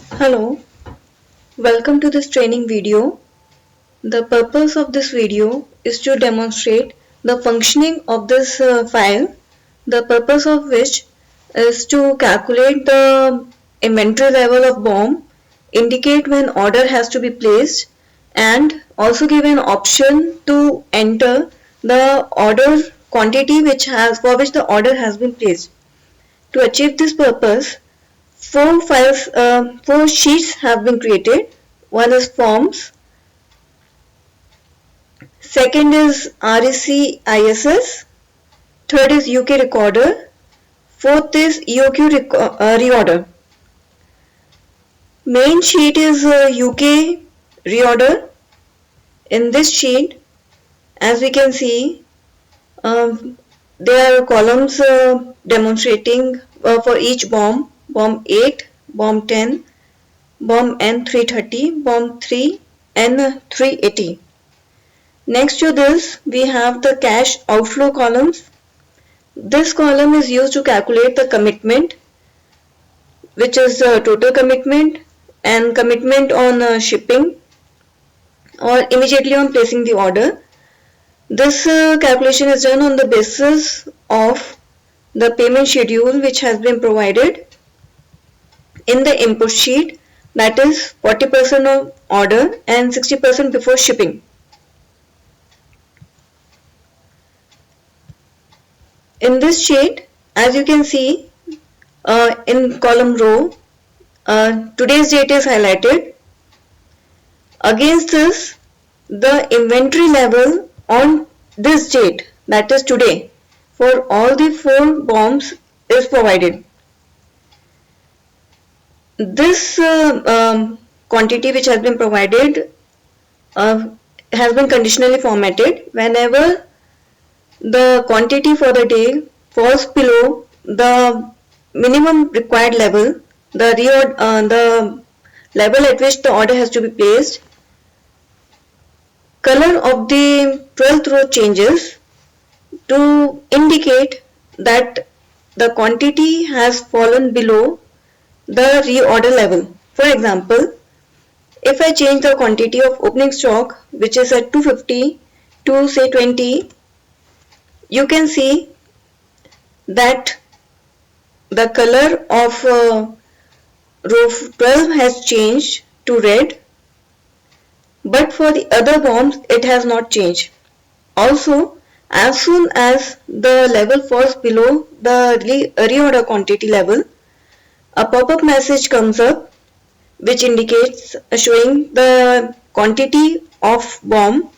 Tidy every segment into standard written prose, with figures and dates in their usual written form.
Hello, welcome to this training video. The purpose of this video is to demonstrate the functioning of this file, the purpose of which is to calculate the inventory level of BOM, indicate when order has to be placed, and also give an option to enter the order quantity for which the order has been placed. To achieve this purpose, four sheets have been created. One is forms, second is REC ISS, third is UK recorder, fourth is EOQ reorder. Main sheet is UK reorder. In this sheet, as we can see, there are columns demonstrating for each BOM 8, BOM 10, BOM N330, BOM 3, N380. Next to this, we have the cash outflow columns. This column is used to calculate the commitment, which is the total commitment and commitment on shipping or immediately on placing the order. This calculation is done on the basis of the payment schedule which has been provided in the input sheet, that is 40% of order and 60% before shipping. In this sheet, as you can see, in column row, today's date is highlighted. Against this, the inventory level on this date, that is today, for all the four BOMs is provided. This quantity which has been provided has been conditionally formatted. Whenever the quantity for the day falls below the minimum required level, the level at which the order has to be placed, color of the 12th row changes to indicate that the quantity has fallen below the reorder level. For example, if I change the quantity of opening stock, which is at 250 to say 20, you can see that the color of row 12 has changed to red, but for the other BOMs it has not changed. Also, as soon as the level falls below the reorder quantity level, a pop-up message comes up which indicates showing the quantity of BOM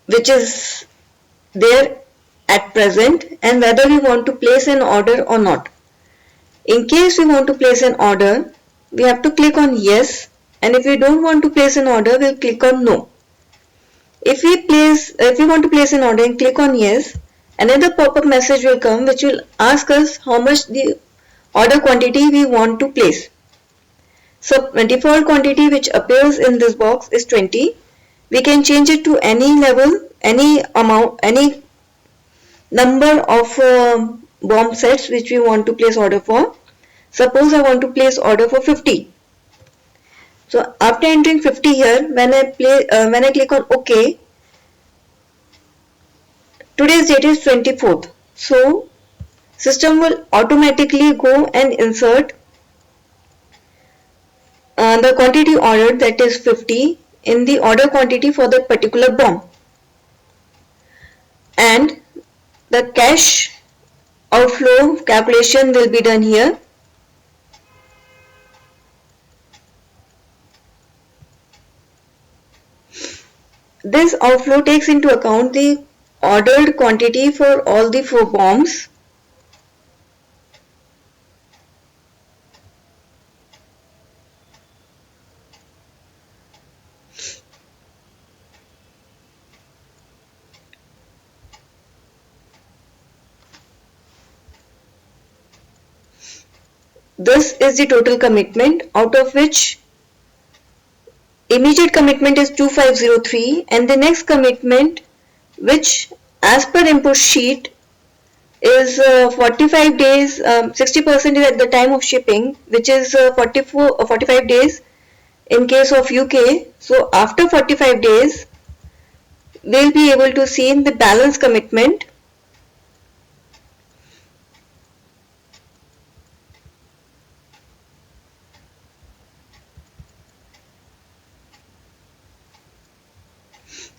which is there at present and whether we want to place an order or not. In case we want to place an order, we have to click on yes, and if we don't want to place an order, we'll click on no. If we want to place an order and click on yes, another pop-up message will come which will ask us how much the order quantity we want to place. So default quantity which appears in this box is 20. We can change it to any level, any amount, any number of BOM sets which we want to place order for. Suppose I want to place order for 50. So after entering 50 here, when I click on OK, today's date is 24th. So system will automatically go and insert the quantity ordered, that is 50, in the order quantity for that particular BOM. And the cash outflow calculation will be done here. This outflow takes into account the ordered quantity for all the four BOMs. This is the total commitment, out of which immediate commitment is 2503 and the next commitment, which as per input sheet is 45 days, 60% is at the time of shipping, which is 45 days in case of UK. So after 45 days, we'll be able to see in the balance commitment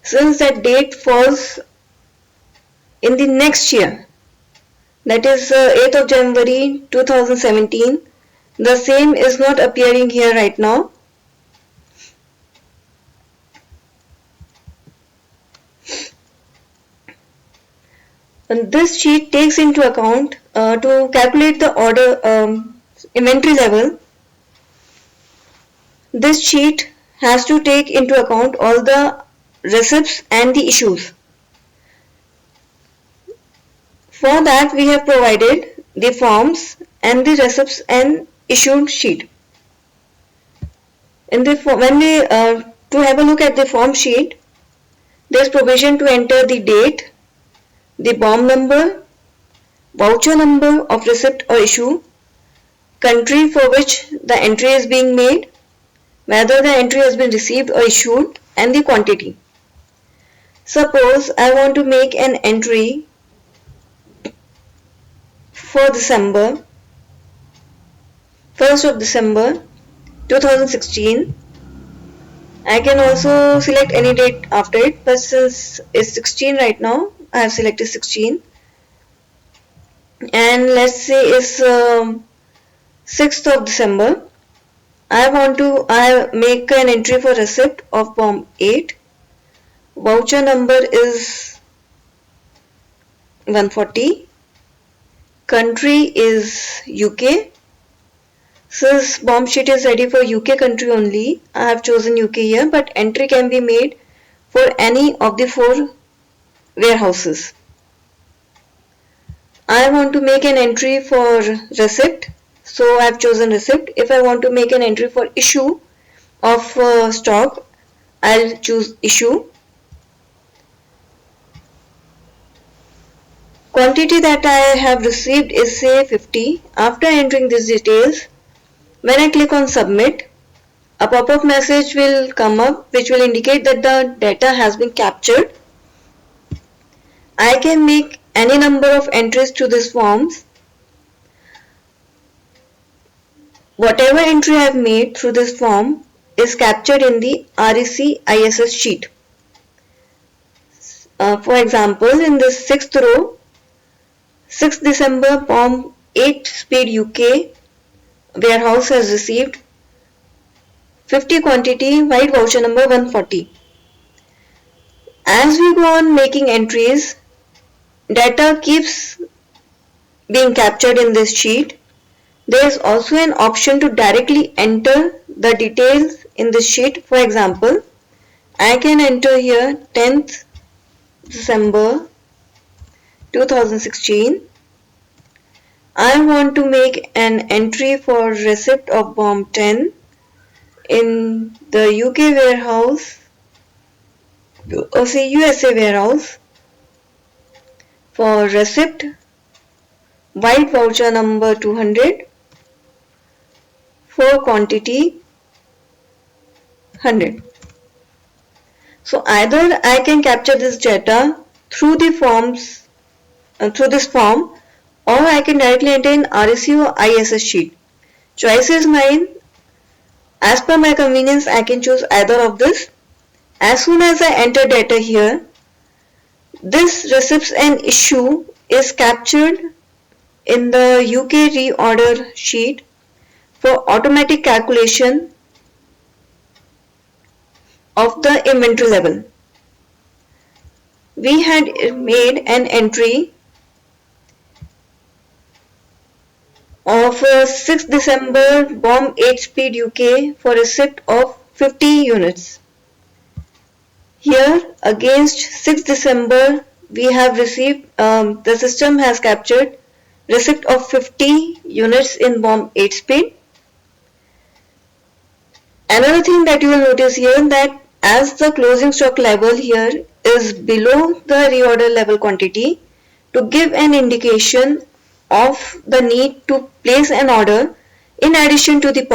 since that date falls in the next year, that is 8th of January 2017. The same is not appearing here right now. And this sheet takes into account to calculate the order inventory level. This sheet has to take into account all the receipts and the issues. For that we have provided the forms and the receipts and issued sheet. To have a look at the form sheet, there is provision to enter the date, the BOM number, voucher number of receipt or issue, country for which the entry is being made, whether the entry has been received or issued, and the quantity. Suppose I want to make an entry for December, 1st of December 2016. I can also select any date after it, but since it's 16 right now, I have selected 16. And let's say it's 6th of December. I make an entry for receipt of BOM 8. Voucher number is 140. Country is UK. Since BOM sheet is ready for UK country only, I have chosen UK here, but entry can be made for any of the 4 warehouses. I want to make an entry for receipt, so I have chosen receipt. If I want to make an entry for issue of stock, I'll choose issue. Quantity that I have received is say 50. After entering these details, when I click on submit, a pop-up message will come up which will indicate that the data has been captured. I can make any number of entries to these forms. Whatever entry I have made through this form is captured in the REC ISS sheet. For example, in this 6th row, 6th December BOM 8 Speed UK warehouse has received 50 quantity, white voucher number 140. As we go on making entries, data keeps being captured in this sheet. There is also an option to directly enter the details in this sheet. For example, I can enter here 10th December 2016. I want to make an entry for receipt of BOM 10 in the UK warehouse, or say USA warehouse, for receipt white voucher number 200 for quantity 100. So either I can capture this data through the forms, through this form, or I can directly enter in REC or ISS sheet. Choice is mine. As per my convenience, I can choose either of this. As soon as I enter data here, this receipts and issue is captured in the UK reorder sheet for automatic calculation of the inventory level. We had made an entry of 6th December BOM 8 Speed UK for receipt of 50 units. Here against 6th December we have received, the system has captured receipt of 50 units in BOM 8 Speed. Another thing that you will notice here, that as the closing stock level here is below the reorder level quantity, to give an indication of the need to place an order in addition to the